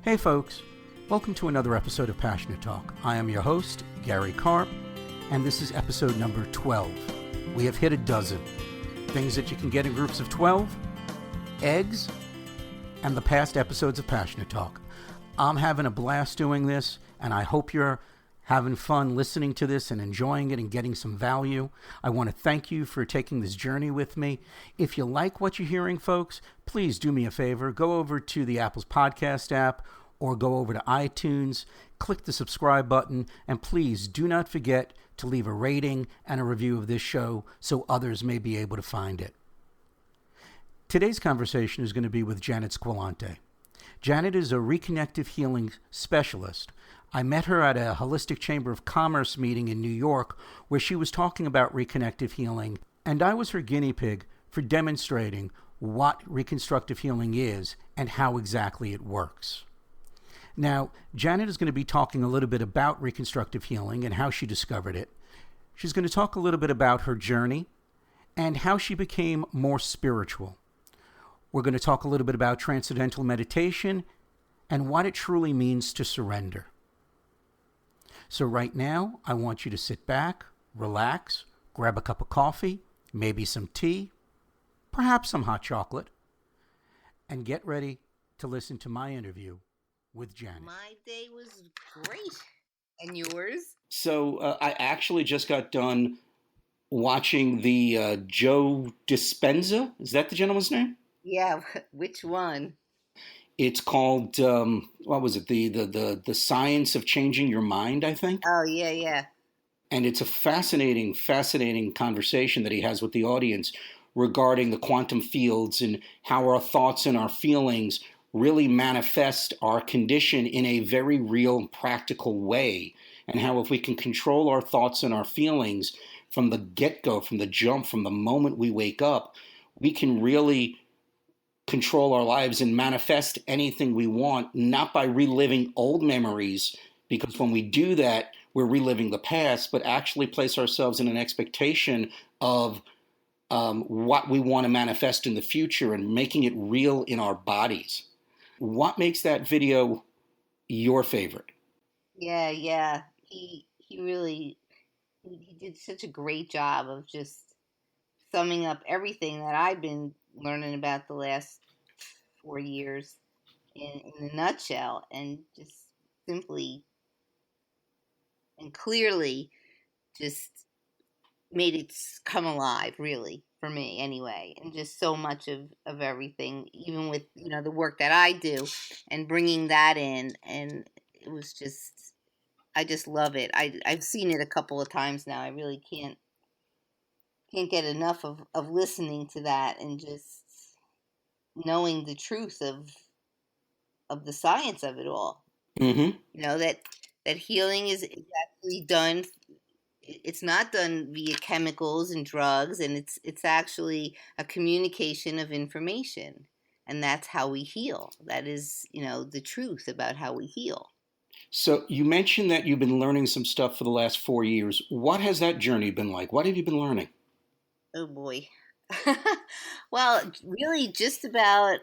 Hey folks, welcome to another episode of Passionate Talk. I am your host, Gary Karp, and this is episode number 12. We have hit a dozen. Things that you can get in groups of 12, eggs, and the past episodes of Passionate Talk. I'm having a blast doing this, and I hope you're having fun listening to this and enjoying it and getting some value. I want to thank you for taking this journey with me. If you like what you're hearing, folks, please do me a favor. Go over to the Apple's podcast app or go over to iTunes, click the subscribe button, and please do not forget to leave a rating and a review of this show so others may be able to find it. Today's conversation is going to be with Janet Squilanti. Janet is a Reconnective healing specialist. I met her at a Holistic Chamber of Commerce meeting in New York where she was talking about Reconnective healing, and I was her guinea pig for demonstrating what reconstructive healing is and how exactly it works. Now, Janet is going to be talking a little bit about reconstructive healing and how she discovered it. She's going to talk a little bit about her journey and how she became more spiritual. We're going to talk a little bit about transcendental meditation and what it truly means to surrender. So right now, I want you to sit back, relax, grab a cup of coffee, maybe some tea, perhaps some hot chocolate, and get ready to listen to my interview with Janet. My day was great. And yours? So I actually just got done watching the Joe Dispenza. Is that the gentleman's name? Yeah, which one? It's called, what was it? The Science of Changing Your Mind, I think. Oh, yeah. And it's a fascinating conversation that he has with the audience regarding the quantum fields and how our thoughts and our feelings really manifest our condition in a very real and practical way. And how if we can control our thoughts and our feelings from the get-go, from the jump, from the moment we wake up, we can really control our lives and manifest anything we want, not by reliving old memories, because when we do that, we're reliving the past, but actually place ourselves in an expectation of what we want to manifest in the future and making it real in our bodies. What makes that video your favorite? Yeah. He really he did such a great job of just summing up everything that I've been learning about the last 4 years in a nutshell, and just simply and clearly just made it come alive, really, for me anyway. And just so much of everything, even with the work that I do and bringing that in. And it was just, I just love it. I've seen it a couple of times now. I really can't get enough of listening to that and just knowing the truth of the science of it all. Mm-hmm. That healing is actually done. It's not done via chemicals and drugs, and it's actually a communication of information, and that's how we heal. That is, the truth about how we heal. So you mentioned that you've been learning some stuff for the last 4 years. What has that journey been like? What have you been learning? Oh boy. Well, really just about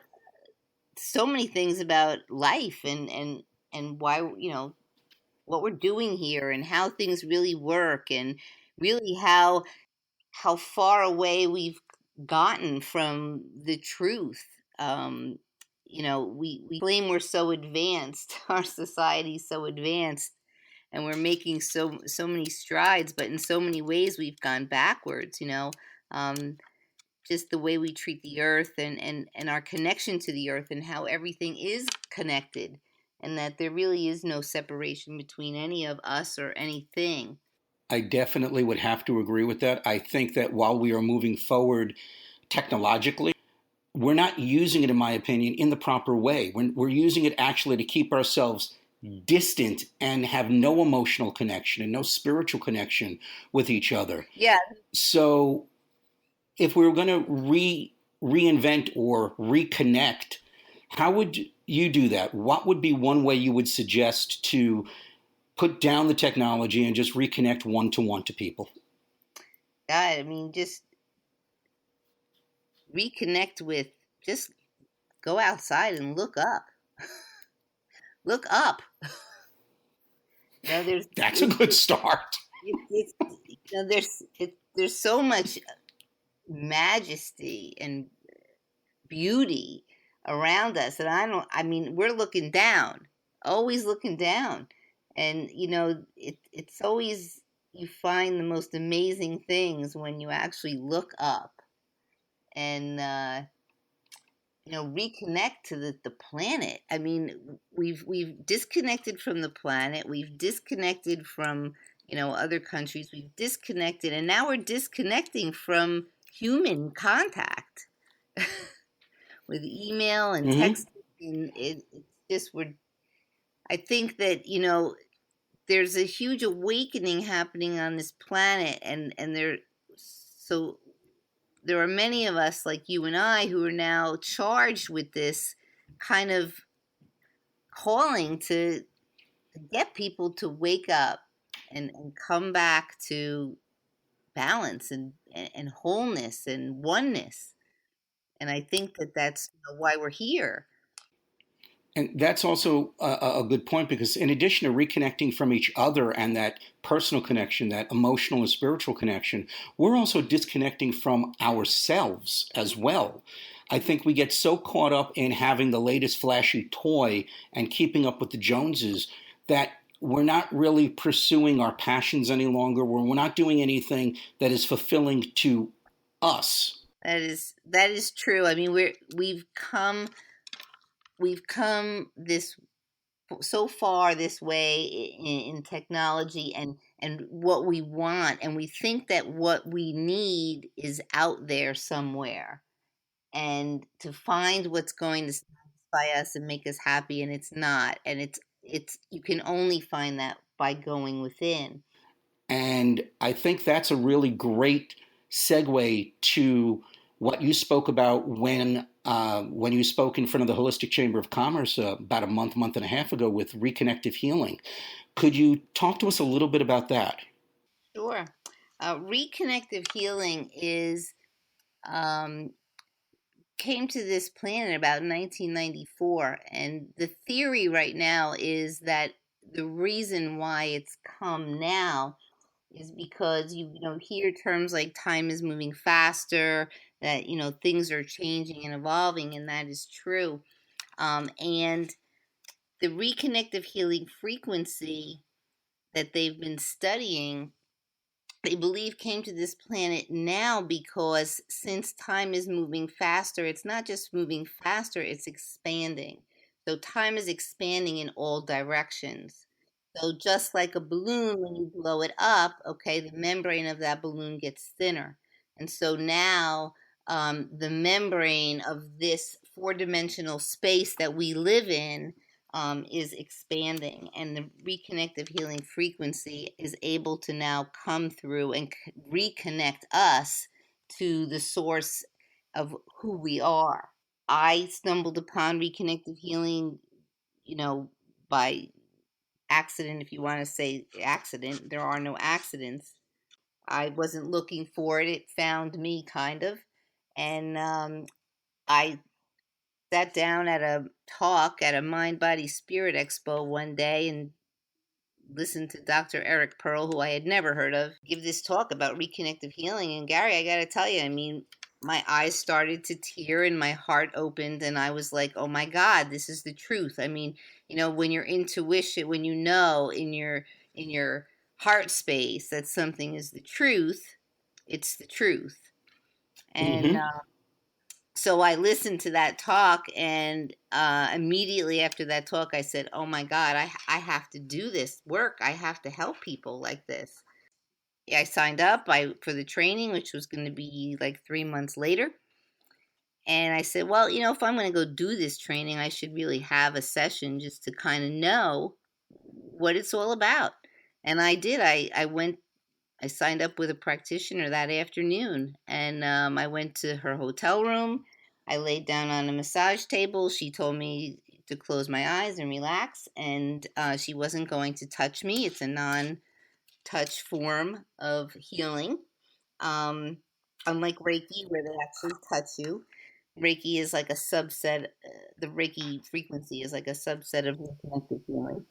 so many things about life and why, what we're doing here and how things really work, and really how far away we've gotten from the truth. We claim we're so advanced, our society's so advanced, and we're making so many strides, but in so many ways we've gone backwards. Just the way we treat the earth and our connection to the earth, and how everything is connected, and that there really is no separation between any of us or anything. I definitely would have to agree with that. I think that while we are moving forward technologically, we're not using it, in my opinion, in the proper way. We're using it actually to keep ourselves distant and have no emotional connection and no spiritual connection with each other. Yeah. So if we were going to reinvent or reconnect, how would you do that? What would be one way you would suggest to put down the technology and just reconnect one-to-one to people? I mean, just reconnect with, just go outside and look up. look up. There's That's a good start. it's there's so much majesty and beauty around us, and I mean, we're looking down, always looking down, and it's always, you find the most amazing things when you actually look up and reconnect to the planet. I mean, we've disconnected from the planet, we've disconnected from other countries, we've disconnected, and now we're disconnecting from human contact with email and Hmm. texting. And it's just, we're I think that there's a huge awakening happening on this planet, and so there are many of us like you and I who are now charged with this kind of calling to get people to wake up and come back to balance and wholeness and oneness. And I think that that's why we're here. And that's also a good point because, in addition to reconnecting from each other and that personal connection, that emotional and spiritual connection, we're also disconnecting from ourselves as well. I think we get so caught up in having the latest flashy toy and keeping up with the Joneses that we're not really pursuing our passions any longer. We're not doing anything that is fulfilling to us. That is true. I mean, we've come this so far this way in technology and what we want, and we think that what we need is out there somewhere, and to find what's going to satisfy us and make us happy, and it's not, and it's you can only find that by going within. And I think that's a really great segue to what you spoke about when you spoke in front of the Holistic Chamber of Commerce about a month and a half ago with Reconnective Healing. Could you talk to us a little bit about that? Sure. Reconnective healing is um, came to this planet about 1994, and the theory right now is that the reason why it's come now is because you hear terms like time is moving faster, that things are changing and evolving, and that is true. And the reconnective healing frequency that they've been studying, they believe came to this planet now because since time is moving faster, it's not just moving faster, it's expanding. So time is expanding in all directions. So just like a balloon, when you blow it up, okay, the membrane of that balloon gets thinner. And so now the membrane of this four-dimensional space that we live in is expanding, and the reconnective healing frequency is able to now come through and reconnect us to the source of who we are. I stumbled upon reconnective healing, by accident, if you want to say accident. There are no accidents. I wasn't looking for it, it found me, kind of. And I sat down at a talk at a Mind Body Spirit Expo one day and listened to Dr. Eric Pearl, who I had never heard of, give this talk about reconnective healing. And Gary, I got to tell you, I mean, my eyes started to tear and my heart opened, and I was like, oh my God, this is the truth. I mean, when your intuition, when you know in your heart space that something is the truth, it's the truth. And Hmm. so I listened to that talk, and immediately after that talk, I said, "Oh my God, I have to do this work. I have to help people like this." I signed up for the training, which was going to be like 3 months later. And I said, "Well, if I'm going to go do this training, I should really have a session just to kind of know what it's all about." And I did. I signed up with a practitioner that afternoon, and I went to her hotel room. I laid down on a massage table. She told me to close my eyes and relax, and she wasn't going to touch me. It's a non touch form of healing, um, unlike Reiki, where they actually touch you. Reiki is like a subset. The Reiki frequency is like a subset of reconnected healing.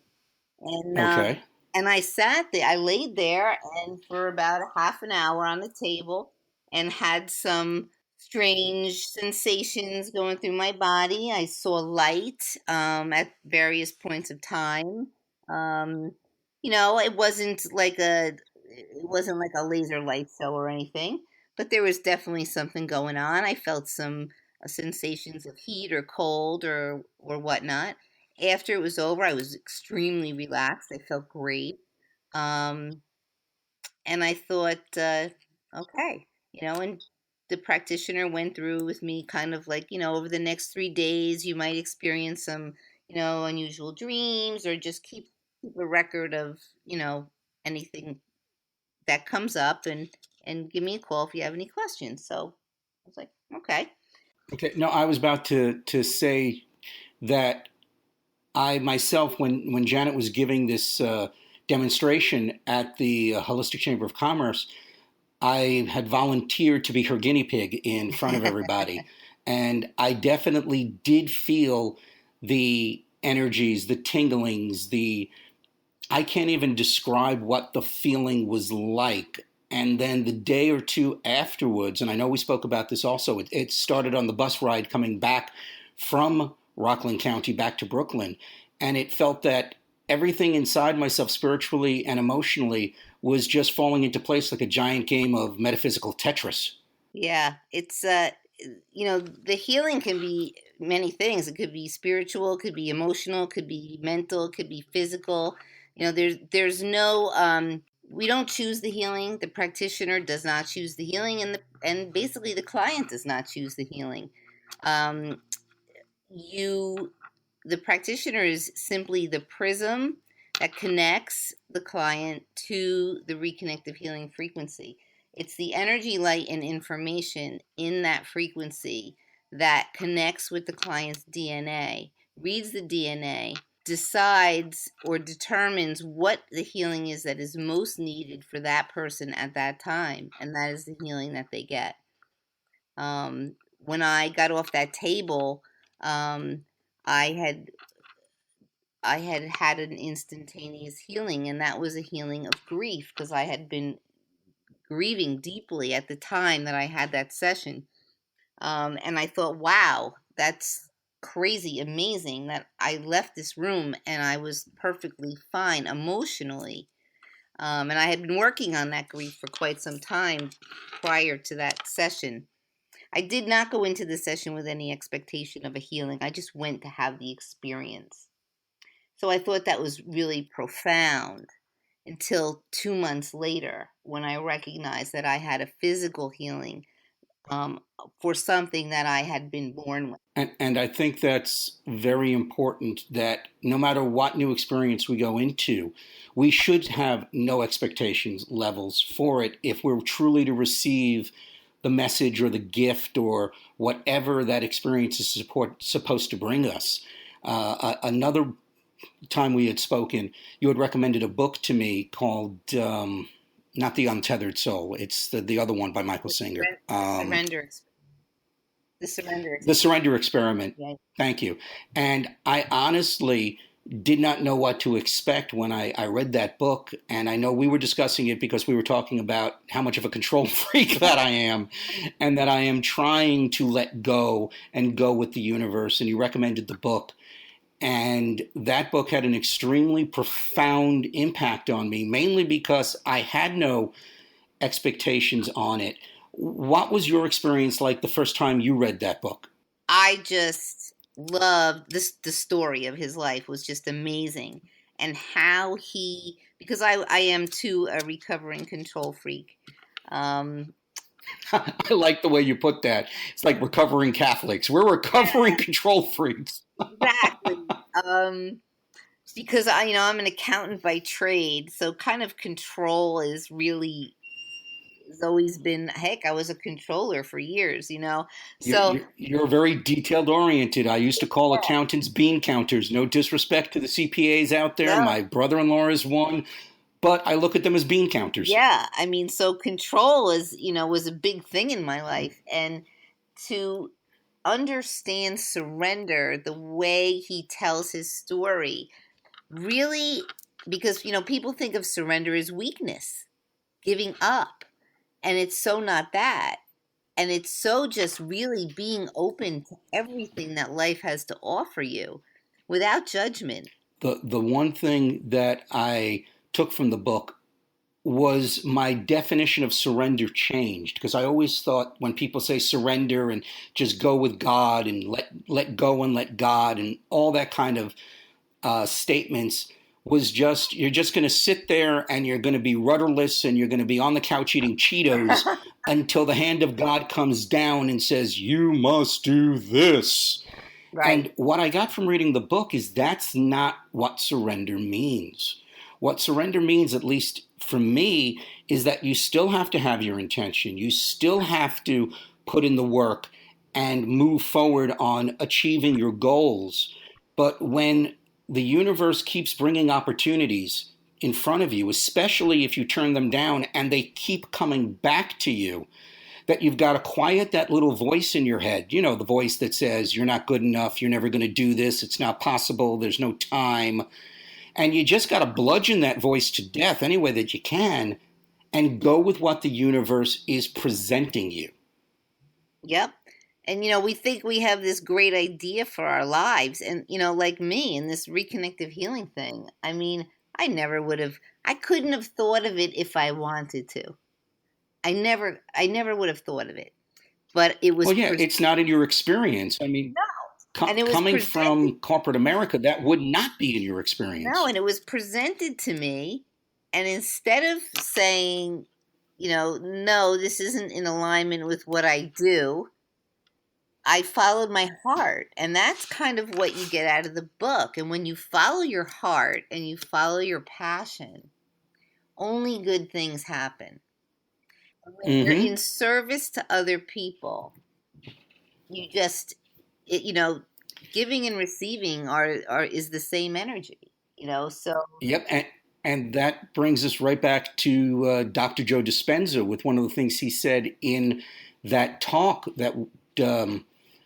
And Okay. I sat there, I laid there and for about a half an hour on the table and had some strange sensations going through my body. I saw light at various points of time. Um, it wasn't like a laser light show or anything, but there was definitely something going on. I felt some sensations of heat or cold or whatnot. After it was over, I was extremely relaxed. I felt great. Um, and I thought, okay, and the practitioner went through with me kind of like, over the next 3 days, you might experience some, unusual dreams or just keep a record of, anything that comes up and give me a call if you have any questions. So I was like, okay. Okay. No, I was about to say that I myself, when Janet was giving this demonstration at the Holistic Chamber of Commerce, I had volunteered to be her guinea pig in front of everybody. And I definitely did feel the energies, the tinglings, I can't even describe what the feeling was like. And then the day or two afterwards, and I know we spoke about this also, it started on the bus ride coming back from Rockland County back to Brooklyn. And it felt that everything inside myself, spiritually and emotionally, was just falling into place like a giant game of metaphysical Tetris. Yeah, it's the healing can be many things. It could be spiritual, could be emotional, could be mental, could be physical. There's no we don't choose the healing. The practitioner does not choose the healing, and basically the client does not choose the healing. Um, you the practitioner is simply the prism that connects the client to the reconnective healing frequency. It's the energy, light, and information in that frequency that connects with the client's DNA, reads the DNA, decides or determines what the healing is that is most needed for that person at that time, and that is the healing that they get. When I got off that table, um, I had had an instantaneous healing, and that was a healing of grief because I had been grieving deeply at the time that I had that session. And I thought, wow, that's crazy, amazing that I left this room and I was perfectly fine emotionally. And I had been working on that grief for quite some time prior to that session. I did not go into the session with any expectation of a healing. I just went to have the experience. So I thought that was really profound until 2 months later when I recognized that I had a physical healing um, for something that I had been born with. And I think that's very important that no matter what new experience we go into, we should have no expectations levels for it if we're truly to receive the message or the gift or whatever that experience is supposed to bring us. Another time we had spoken, you had recommended a book to me called not The Untethered Soul. It's the other one by Michael The, Singer. surrender, the surrender The experience. Surrender Experiment. Yeah. Thank you. And I honestly did not know what to expect when I read that book. And I know we were discussing it because we were talking about how much of a control freak that I am and that I am trying to let go and go with the universe. And you recommended the book. And that book had an extremely profound impact on me, mainly because I had no expectations on it. What was your experience like the first time you read that book? I just loved this. The story of his life was just amazing, and how he, because I am too a recovering control freak. Um, I like the way you put that. It's like recovering Catholics. We're recovering control freaks. exactly. Um, because I'm an accountant by trade, so kind of control is really has always been, heck, I was a controller for years. You're, So you're, you're very detailed oriented. I used to call accountants bean counters. No disrespect to the CPAs out there. no, My brother in law is one, but I look at them as bean counters. yeah, I mean, so control is was a big thing in my life, and to understand surrender the way he tells his story, really, because, people think of surrender as weakness, giving up. And it's so not that. And it's so just really being open to everything that life has to offer you without judgment. The one thing that I took from the book was my definition of surrender changed, because I always thought when people say surrender and just go with God and let go and let God and all that kind of statements was just you're just going to sit there and you're going to be rudderless and you're going to be on the couch eating Cheetos until the hand of God comes down and says, you must do this. Right. And what I got from reading the book is that's not what surrender means. What surrender means, at least for me, is that you still have to have your intention. You still have to put in the work and move forward on achieving your goals. But when the universe keeps bringing opportunities in front of you, especially if you turn them down and they keep coming back to you, that you've got to quiet that little voice in your head, the voice that says, you're not good enough, you're never going to do this, it's not possible, there's no time. And you just got to bludgeon that voice to death any way that you can and go with what the universe is presenting you. Yep. And, we think we have this great idea for our lives. And, like me in this reconnective healing thing, I couldn't have thought of it if I wanted to. I never would have thought of it. But it was. Well, yeah, it's not in your experience. I mean, no. And it was coming from corporate America, that would not be in your experience. No, and it was presented to me. And instead of saying, no, this isn't in alignment with what I do, I followed my heart. And that's kind of what you get out of the book. And when you follow your heart and you follow your passion, only good things happen. When you're in service to other people, you just, giving and receiving is the same energy, so. Yep. And that brings us right back to Dr. Joe Dispenza with one of the things he said in that talk that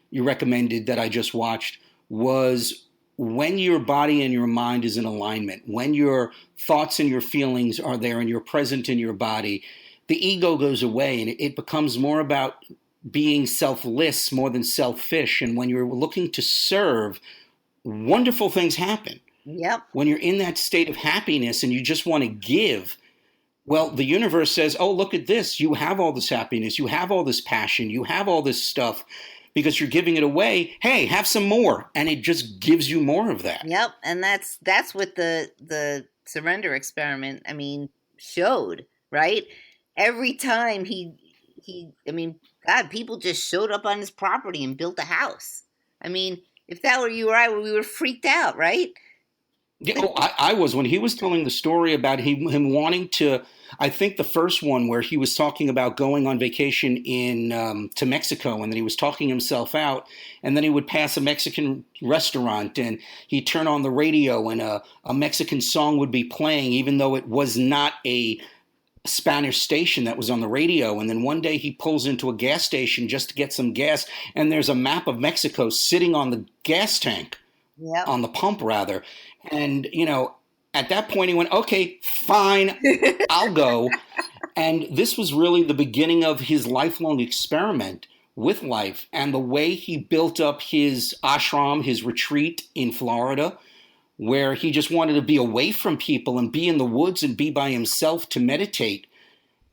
you recommended that I just watched was when your body and your mind is in alignment, when your thoughts and your feelings are there and you're present in your body, the ego goes away and it becomes more about being selfless more than selfish. And when you're looking to serve, wonderful things happen. Yep. When you're in that state of happiness and you just want to give, well, the universe says, oh, look at this. You have all this happiness. You have all this passion. You have all this stuff because you're giving it away. Hey, have some more. And it just gives you more of that. Yep. And that's what the surrender experiment, showed, right? Every time God, people just showed up on his property and built a house. If that were you or I, we were freaked out, right? Yeah, I was. When he was telling the story about him wanting to, I think the first one where he was talking about going on vacation to Mexico, and then he was talking himself out, and then he would pass a Mexican restaurant, and he'd turn on the radio, and a Mexican song would be playing, even though it was not a Spanish station that was on the radio. And then one day he pulls into a gas station just to get some gas, and there's a map of Mexico sitting on the gas tank, on the pump rather. And, at that point he went, okay, fine, I'll go. And this was really the beginning of his lifelong experiment with life and the way he built up his ashram, his retreat in Florida, where he just wanted to be away from people and be in the woods and be by himself to meditate.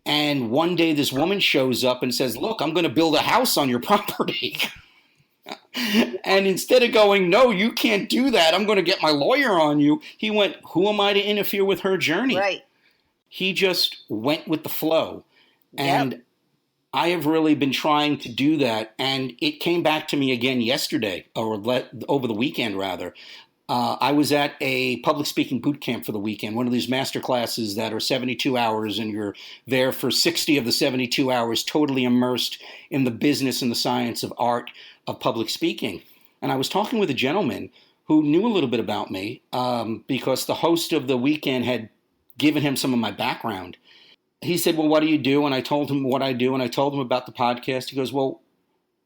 And one day this woman shows up and says, look, I'm going to build a house on your property. And instead of going, no, you can't do that, I'm going to get my lawyer on you, he went, who am I to interfere with her journey? Right. He just went with the flow. And I have really been trying to do that. And it came back to me again yesterday, or over the weekend rather. I was at a public speaking boot camp for the weekend, one of these master classes that are 72 hours, and you're there for 60 of the 72 hours totally immersed in the business and the science of art of public speaking. And I was talking with a gentleman who knew a little bit about me because the host of the weekend had given him some of my background. He said, well, what do you do? And I told him what I do, and I told him about the podcast. He goes, well,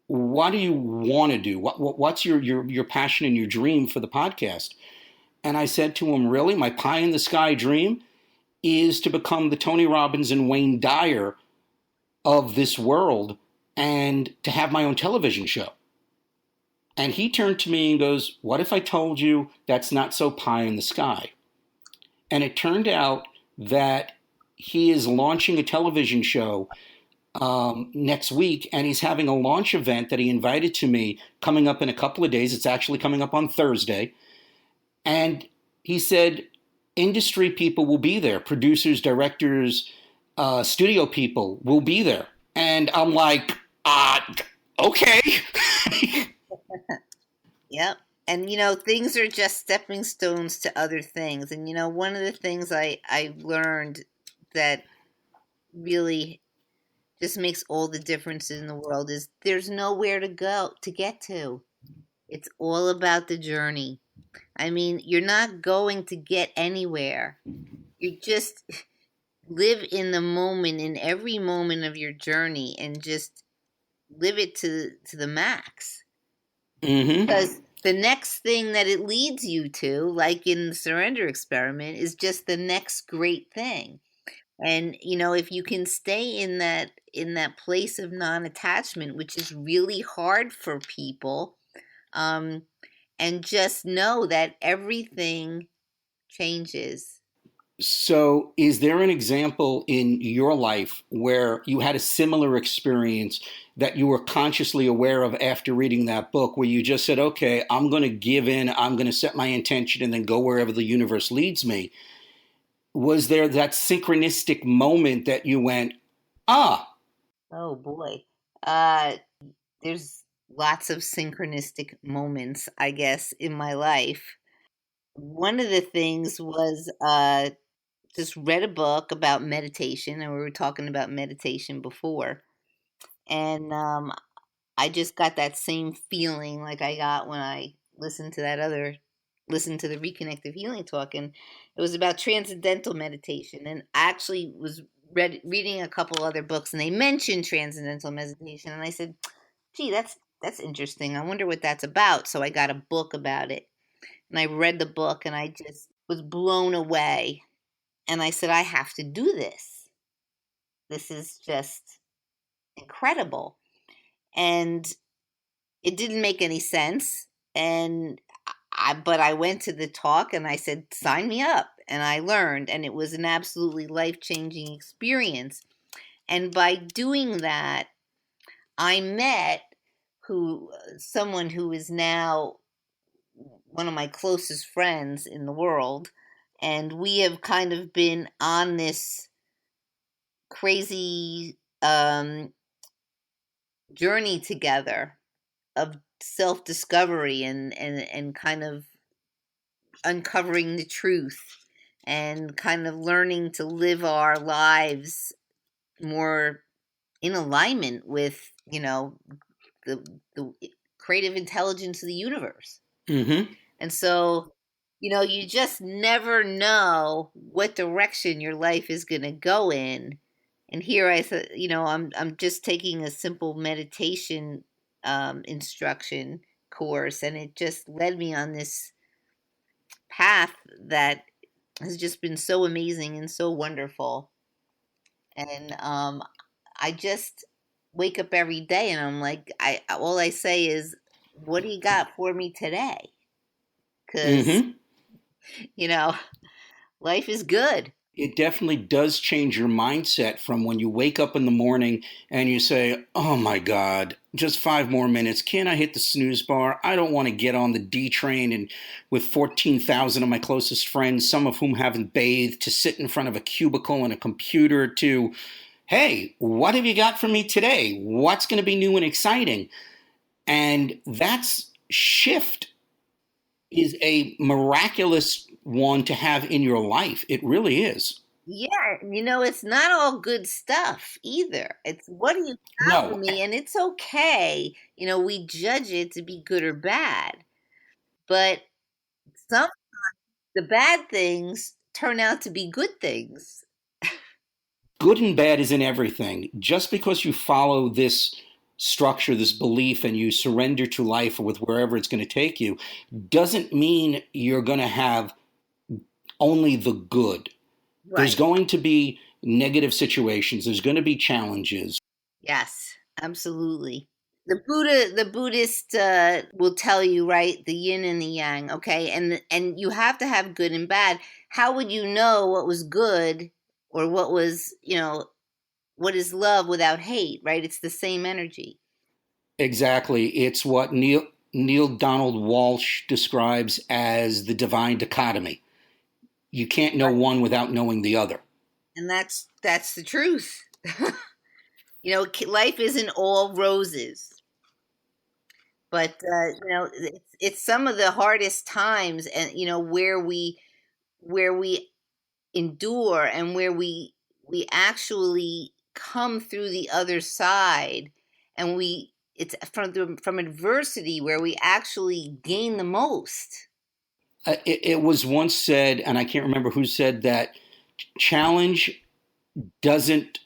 what do you want to do? What's your passion and your dream for the podcast? And I said to him, really, my pie in the sky dream is to become the Tony Robbins and Wayne Dyer of this world and to have my own television show. And he turned to me and goes, what if I told you that's not so pie in the sky? And it turned out that he is launching a television show next week, and he's having a launch event that he invited to me coming up in a couple of days. It's actually coming up on Thursday. And he said, industry people will be there, producers, directors, studio people will be there. And I'm like, okay. Yep. And things are just stepping stones to other things. And one of the things I learned that really just makes all the difference in the world is there's nowhere to go to get to. It's all about the journey. I mean, you're not going to get anywhere. You just live in the moment, in every moment of your journey, and just live it to the max. Mm-hmm. Because the next thing that it leads you to, like in the surrender experiment, is just the next great thing. And if you can stay in that place of non-attachment, which is really hard for people, um, and just know that everything changes. So, is there an example in your life where you had a similar experience that you were consciously aware of after reading that book, where you just said, okay, I'm going to give in, I'm going to set my intention, and then go wherever the universe leads me? Was there that synchronistic moment that you went, ah, Oh boy. Uh, there's lots of synchronistic moments, I guess, in my life. One of the things was just read a book about meditation, and we were talking about meditation before. And I just got that same feeling like I got when I listened to the Reconnective Healing talk, and it was about transcendental meditation. And I actually was reading a couple other books, and they mentioned transcendental meditation, and I said, "Gee, that's interesting. I wonder what that's about." So I got a book about it, and I read the book, and I just was blown away. And I said, "I have to do this. This is just incredible." And it didn't make any sense. And but I went to the talk and I said, sign me up. And I learned, and it was an absolutely life changing experience. And by doing that, I met someone who is now one of my closest friends in the world. And we have kind of been on this crazy journey together of self discovery and kind of uncovering the truth and kind of learning to live our lives more in alignment with the the creative intelligence of the universe. mm-hmm, And so you just never know what direction your life is going to go in. And here I said, I'm just taking a simple meditation instruction course, and it just led me on this path that has just been so amazing and so wonderful. And I just wake up every day and I'm like, I all I say is, "What do you got for me today?" Because mm-hmm. you know, life is good. It definitely does change your mindset from when you wake up in the morning and you say, oh my God, just 5 more minutes. Can't I hit the snooze bar? I don't want to get on the D train and with 14,000 of my closest friends, some of whom haven't bathed, to sit in front of a cubicle and a computer to, hey, what have you got for me today? What's going to be new and exciting? And that's shift is a miraculous one to have in your life. It really is. Yeah, it's not all good stuff either. It's what do you got for No. me, and it's okay. We judge it to be good or bad, but some the bad things turn out to be good things. Good and bad is in everything. Just because you follow this structure, this belief, and you surrender to life with wherever it's going to take you, doesn't mean you're going to have only the good. There's Right. going to be negative situations, there's going to be challenges. Yes, absolutely. The Buddhist will tell you, right, the yin and the yang, okay? And you have to have good and bad. How would you know what was good or what was, what is love without hate, right? It's the same energy. Exactly. It's what Neil Donald Walsh describes as the divine dichotomy. You can't know one without knowing the other. And that's the truth. Life isn't all roses, but it's some of the hardest times, and where we endure and where we actually come through the other side, and it's from adversity where we actually gain the most. It was once said, and I can't remember who said that challenge doesn't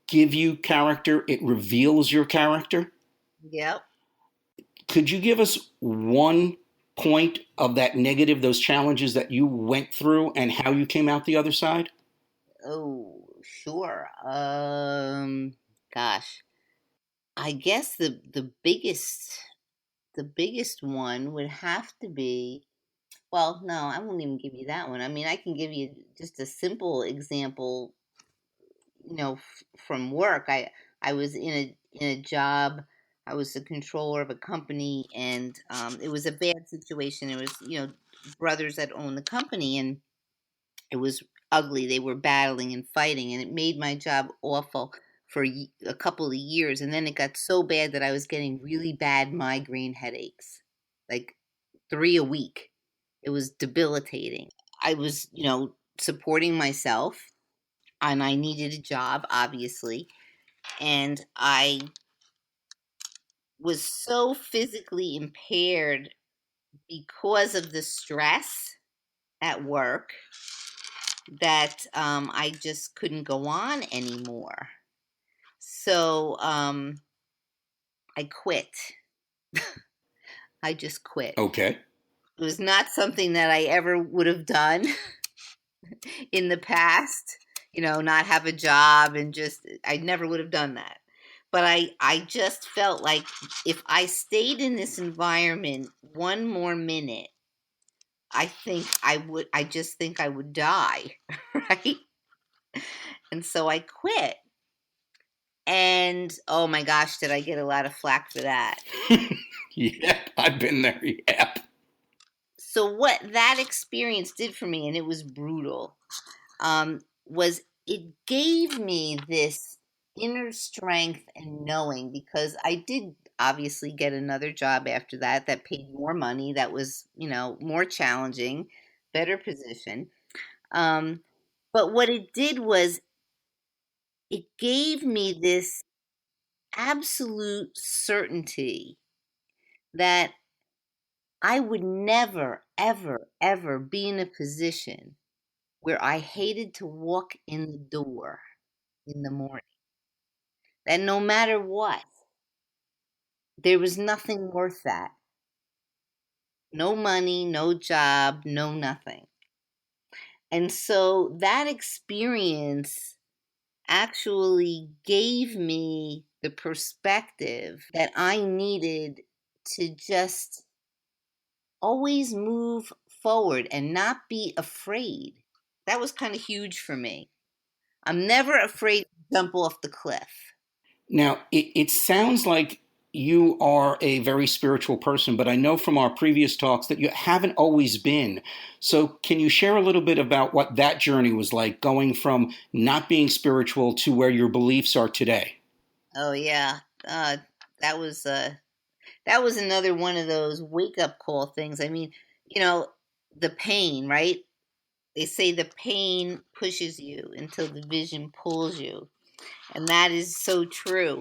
give you character, it reveals your character. Yep. Could you give us one point of that negative, those challenges that you went through, and how you came out the other side? Oh, sure. Gosh, I guess the biggest one would have to be. Well, no, I won't even give you that one. I mean, I can give you just a simple example, from work. I was in a job. I was the controller of a company, and it was a bad situation. It was, brothers that owned the company, and it was ugly. They were battling and fighting, and it made my job awful for a couple of years. And then it got so bad that I was getting really bad migraine headaches, like 3 a week. It was debilitating. I was, supporting myself, and I needed a job, obviously. And I was so physically impaired because of the stress at work that I just couldn't go on anymore. So I quit. I just quit. Okay. It was not something that I ever would have done in the past, not have a job, and just, I never would have done that. But I just felt like if I stayed in this environment one more minute, I just think I would die, right? And so I quit. And oh my gosh, did I get a lot of flack for that. Yeah, I've been there. Yeah. So what that experience did for me, and it was brutal, was it gave me this inner strength and knowing, because I did obviously get another job after that paid more money, that was, more challenging, better position. Um, but what it did was it gave me this absolute certainty that I would never, ever, ever be in a position where I hated to walk in the door in the morning. That no matter what, there was nothing worth that. No money, no job, no nothing. And so that experience actually gave me the perspective that I needed to just always move forward and not be afraid. That was kind of huge for me. I'm never afraid to jump off the cliff. Now, it sounds like you are a very spiritual person, but I know from our previous talks that you haven't always been. So, can you share a little bit about what that journey was like, going from not being spiritual to where your beliefs are today? Oh yeah, uh, that was that was another one of those wake up call things. I mean, you know, the pain, right? They say the pain pushes you until the vision pulls you, and that is so true.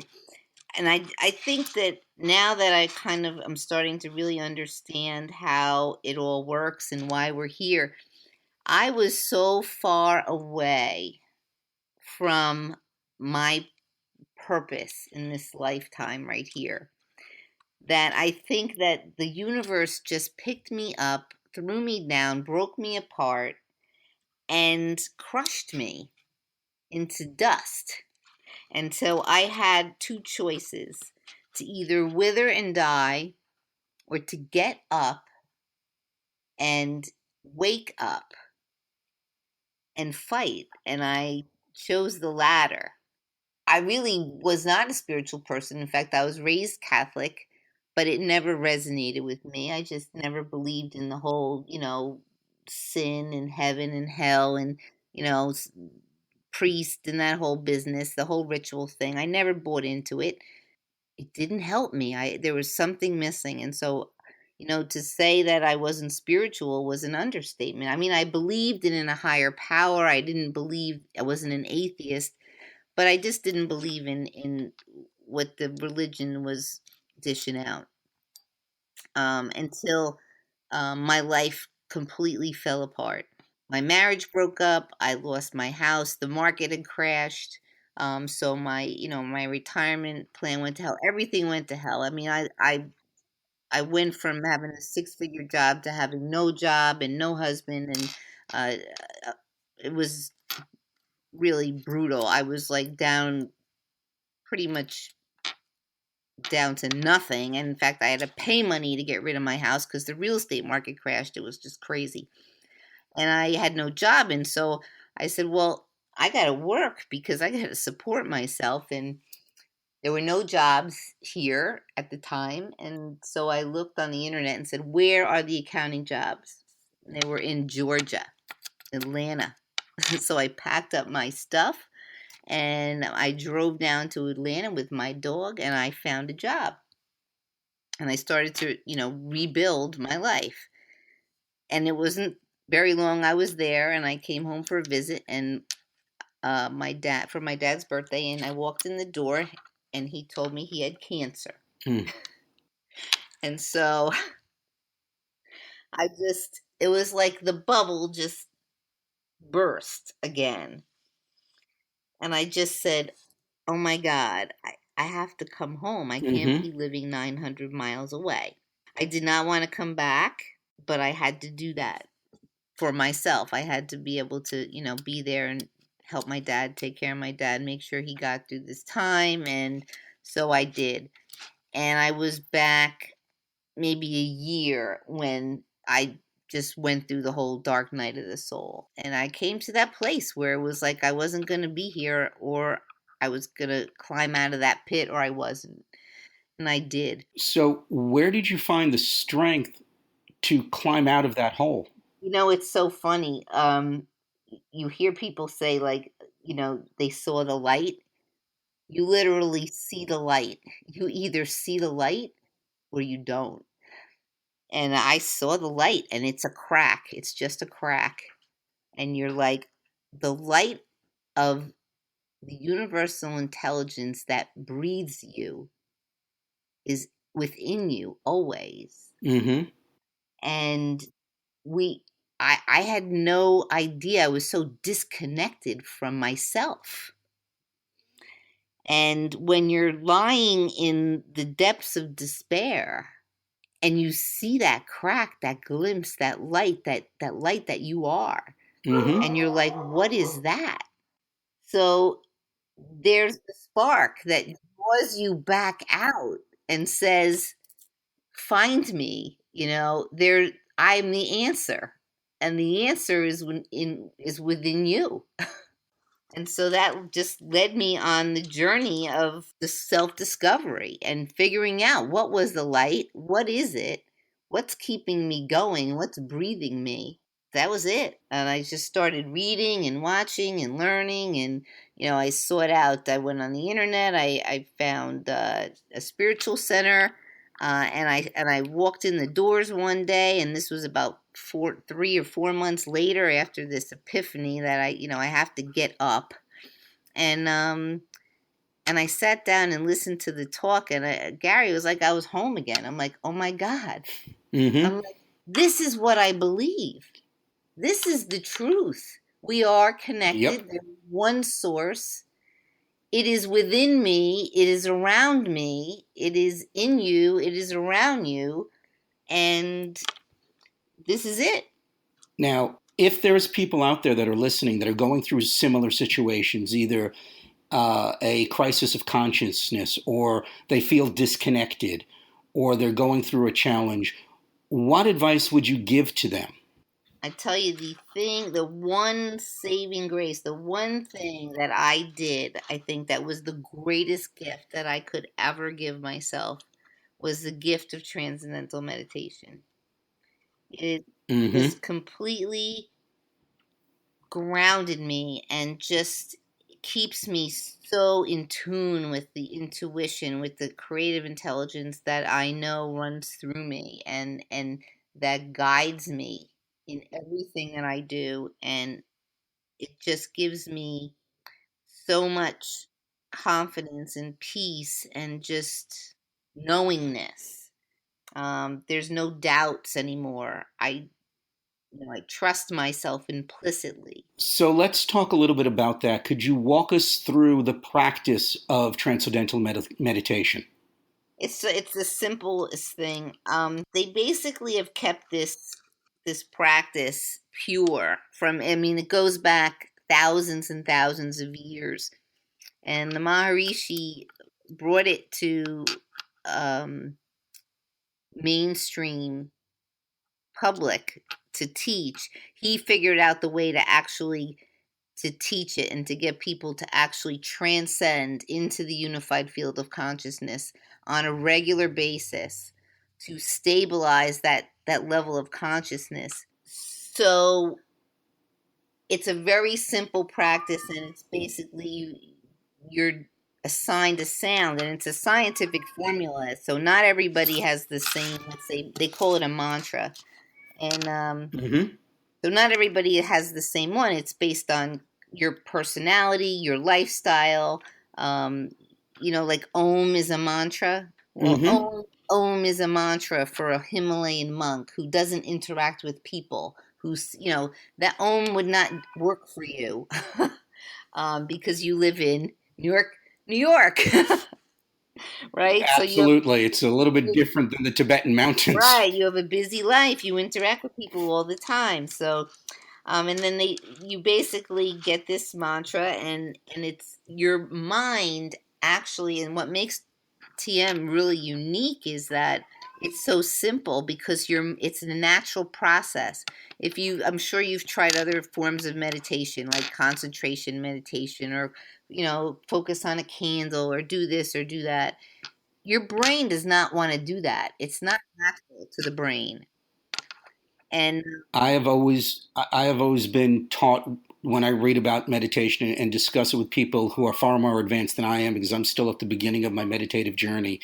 And I think that now that I'm starting to really understand how it all works and why we're here. I was so far away from my purpose in this lifetime right here. That I think that the universe just picked me up, threw me down, broke me apart, and crushed me into dust. And so I had two choices, to either wither and die or to get up and wake up and fight. And I chose the latter. I really was not a spiritual person. In fact, I was raised Catholic, but it never resonated with me. I just never believed in the whole, sin and heaven and hell and, you know, priest and that whole business, the whole ritual thing. I never bought into it. It didn't help me. There was something missing. And so, to say that I wasn't spiritual was an understatement. I mean, I believed in a higher power. I didn't believe, I wasn't an atheist, but I just didn't believe in what the religion was dishing out, until my life completely fell apart. My marriage broke up. I lost my house. The market had crashed. So my retirement plan went to hell. Everything went to hell. I mean, I went from having a six-figure job to having no job and no husband, and uh, it was really brutal. I was like down, pretty much down to nothing. And in fact, I had to pay money to get rid of my house because the real estate market crashed. It was just crazy. And I had no job. And so I said, well, I got to work because I got to support myself. And there were no jobs here at the time. And so I looked on the internet and said, where are the accounting jobs? And they were in Georgia, Atlanta. So I packed up my stuff and I drove down to Atlanta with my dog and I found a job. And I started to, rebuild my life. And it wasn't very long I was there, and I came home for a visit, and for my dad's birthday, and I walked in the door, and he told me he had cancer. And so it was like the bubble just burst again. And I just said, oh my God, I have to come home. I can't be living 900 miles away. I did not want to come back, but I had to do that for myself. I had to be able to, be there and help my dad, take care of my dad, make sure he got through this time. And so I did. And I was back maybe a year when I just went through the whole dark night of the soul. And I came to that place where it was like I wasn't going to be here, or I was going to climb out of that pit, or I wasn't. And I did. So, where did you find the strength to climb out of that hole? It's so funny. You hear people say, like, they saw the light. You literally see the light. You either see the light or you don't. And I saw the light, and it's a crack. It's just a crack. And you're like, the light of the universal intelligence that breathes you is within you always. Mm-hmm. And I had no idea. I was so disconnected from myself. And when you're lying in the depths of despair and you see that crack, that glimpse, that light, that light that you are, and you're like, what is that? So there's the spark that draws you back out and says, find me, I'm the answer. And the answer is within you. And so that just led me on the journey of the self-discovery and figuring out what was the light, what is it, what's keeping me going, what's breathing me. That was it. And I just started reading and watching and learning, and I sought out. I went on the internet. I found a spiritual center, and I walked in the doors one day, and this was about 3 or 4 months later, after this epiphany that I have to get up, and I sat down and listened to the talk, and Gary was like, I was home again. I'm like, oh my God. I'm like, this is what I believe. This is the truth. We are connected. Yep. There's one source, it is within me, it is around me, it is in you, it is around you, and this is it. Now, if there's people out there that are listening that are going through similar situations, either a crisis of consciousness, or they feel disconnected, or they're going through a challenge, what advice would you give to them? I tell you, the one saving grace, the one thing that I did, I think that was the greatest gift that I could ever give myself was the gift of transcendental meditation. It Mm-hmm. just completely grounded me and just keeps me so in tune with the intuition, with the creative intelligence that I know runs through me and that guides me in everything that I do, and it just gives me so much confidence and peace and just knowingness. There's no doubts anymore. I trust myself implicitly. So let's talk a little bit about that. Could you walk us through the practice of transcendental meditation? It's the simplest thing. They basically have kept this practice pure from. I mean, it goes back thousands and thousands of years, and the Maharishi brought it to um, mainstream public to teach. He figured out the way to actually to teach it and to get people to actually transcend into the unified field of consciousness on a regular basis to stabilize that level of consciousness. So it's a very simple practice, and it's basically you're assigned a sound, and it's a scientific formula, so not everybody has the same. Let's say they call it a mantra, and Mm-hmm. so not everybody has the same one. It's based on your personality, your lifestyle. Um, like Om is a mantra. Well, Mm-hmm. Om is a mantra for a Himalayan monk who doesn't interact with people. That Om would not work for you because you live in New York, New York, right? So Absolutely. It's a little bit different than the Tibetan mountains. right, you have a busy life. You interact with people all the time. So and then you basically get this mantra, and it's your mind actually. And what makes TM really unique is that it's so simple because it's a natural process. I'm sure you've tried other forms of meditation like concentration meditation, or focus on a candle, or do this or do that. Your brain does not want to do that. It's not natural to the brain. And I have always been taught, when I read about meditation and discuss it with people who are far more advanced than I am, because I'm still at the beginning of my meditative journey,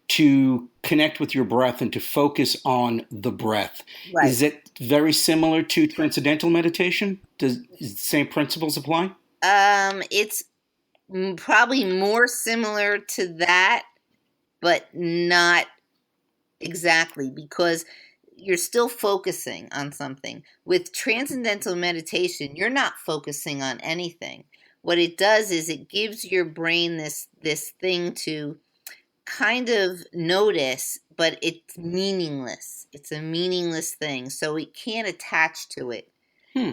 to connect with your breath and to focus on the breath. right. Is it very similar to transcendental meditation? Does the same principles apply? It's probably more similar to that, but not exactly, because you're still focusing on something. With transcendental meditation, you're not focusing on anything. What it does is it gives your brain this thing to kind of notice, but it's meaningless. It's a meaningless thing, so it can't attach to it. Hmm.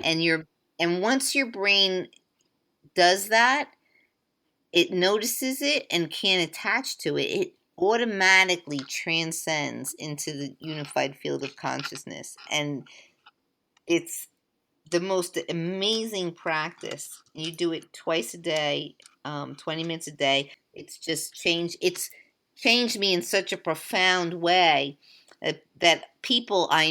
And once your brain does that, it notices it and can't attach to it. It automatically transcends into the unified field of consciousness. And it's the most amazing practice. You do it twice a day, 20 minutes a day. It's changed me in such a profound way that people I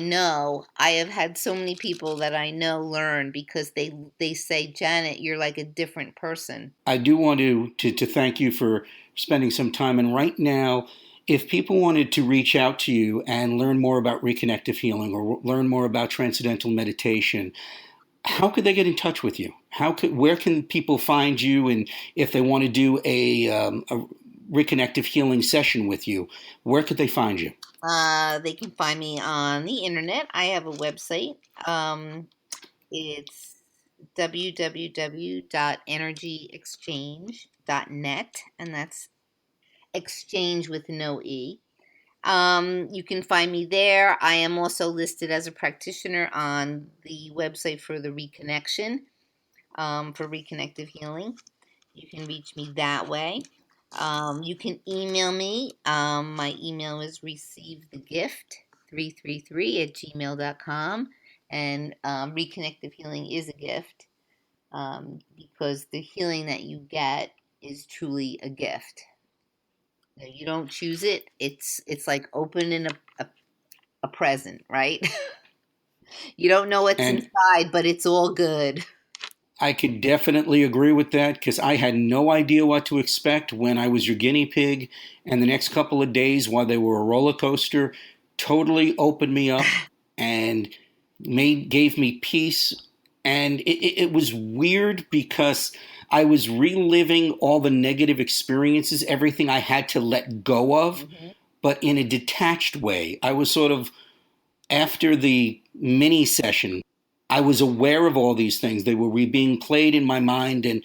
have had so many people that I know learn because they say, Janet, you're like a different person. I do want to thank you for spending some time. And right now, if people wanted to reach out to you and learn more about reconnective healing or learn more about transcendental meditation, how could they get in touch with you? Where can people find you? And if they want to do a reconnective healing session with you, where could they find you? They can find me on the internet. I have a website. It's www.energyexchange.net, and that's exchange with no E. You can find me there. I am also listed as a practitioner on the website for the Reconnection, for Reconnective Healing. You can reach me that way. You can email me. My email is receivethegift333 at gmail.com. And Reconnective Healing is a gift, because the healing that you get is truly a gift. You don't choose it. It's like opening a present, right? You don't know what's And inside, but it's all good. I could definitely agree with that because I had no idea what to expect when I was your guinea pig. And the next couple of days, while they were a roller coaster, totally opened me up and gave me peace. And it was weird because I was reliving all the negative experiences, everything I had to let go of, Mm-hmm. but in a detached way. I was sort of, after the mini session, I was aware of all these things. They were being played in my mind, and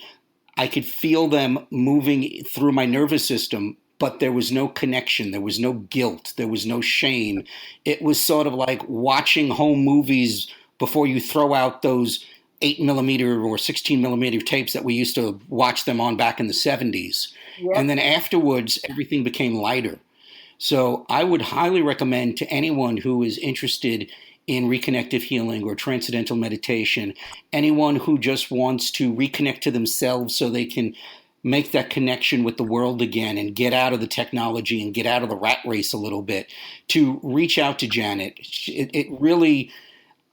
I could feel them moving through my nervous system, but there was no connection. There was no guilt. There was no shame. It was sort of like watching home movies before you throw out those 8 millimeter or 16 millimeter tapes that we used to watch them on back in the 70s. And Yep. then afterwards, everything became lighter. So I would highly recommend to anyone who is interested in reconnective healing or transcendental meditation, anyone who just wants to reconnect to themselves so they can make that connection with the world again and get out of the technology and get out of the rat race a little bit, to reach out to Janet. It really,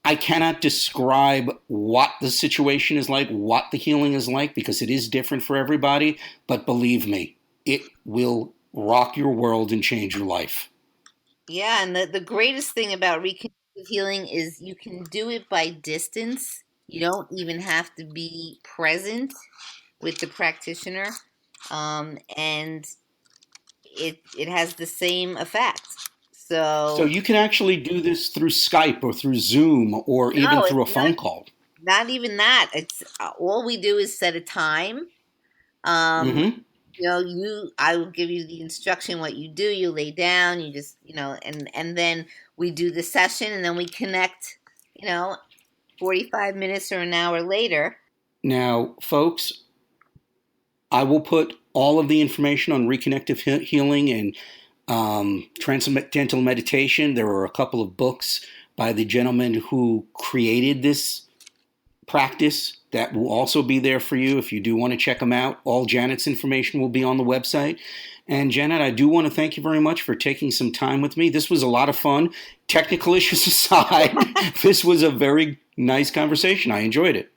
I cannot describe what the situation is like, what the healing is like, because it is different for everybody. But believe me, it will rock your world and change your life. Yeah, and the greatest thing about reconnective healing is you can do it by distance. You don't even have to be present with the practitioner, and it has the same effect. So So you can actually do this through Skype or through Zoom or even no, it's through a phone call. not even that. It's all we do is set a time. Um, Hmm. I will give you the instruction what you do. You lay down. You just and then we do the session, and then we connect. 45 minutes or an hour later. Now, folks, I will put all of the information on reconnective healing and transcendental meditation. There are a couple of books by the gentleman who created this practice that will also be there for you if you do want to check them out. All Janet's information will be on the website. And Janet, I do want to thank you very much for taking some time with me. This was a lot of fun. Technical issues aside, this was a very nice conversation. I enjoyed it.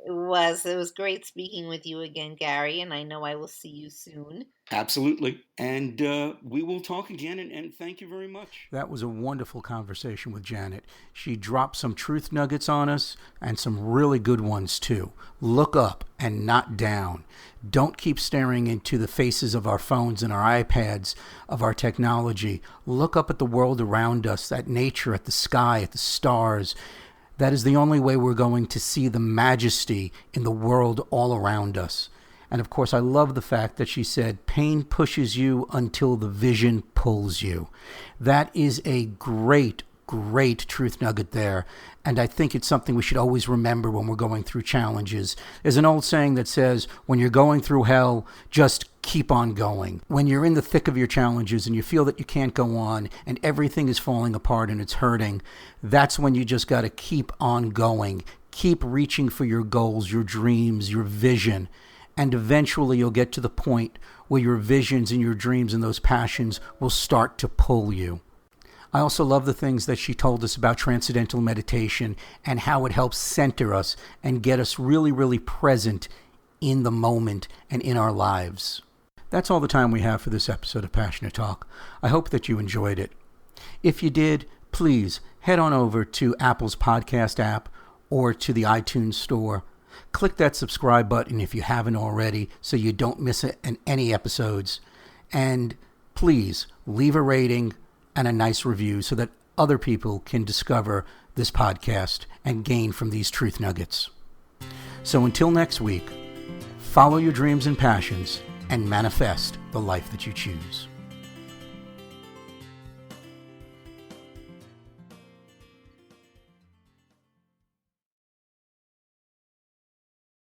It was great speaking with you again, Gary, and I know I will see you soon. Absolutely. And we will talk again, and thank you very much. That was a wonderful conversation with Janet. She dropped some truth nuggets on us and some really good ones, too. Look up and not down. Don't keep staring into the faces of our phones and our iPads, of our technology. Look up at the world around us, at nature, at the sky, at the stars. That is the only way we're going to see the majesty in the world all around us. And of course, I love the fact that she said, pain pushes you until the vision pulls you. That is a great, great truth nugget there. And I think it's something we should always remember when we're going through challenges. There's an old saying that says, when you're going through hell, just keep on going. When you're in the thick of your challenges and you feel that you can't go on and everything is falling apart and it's hurting, that's when you just got to keep on going. Keep reaching for your goals, your dreams, your vision. And eventually you'll get to the point where your visions and your dreams and those passions will start to pull you. I also love the things that she told us about transcendental meditation and how it helps center us and get us really, really present in the moment and in our lives. That's all the time we have for this episode of Passionate Talk. I hope that you enjoyed it. If you did, please head on over to Apple's podcast app or to the iTunes store. Click that subscribe button if you haven't already so you don't miss any episodes. And please leave a rating and a nice review so that other people can discover this podcast and gain from these truth nuggets. So until next week, follow your dreams and passions and manifest the life that you choose.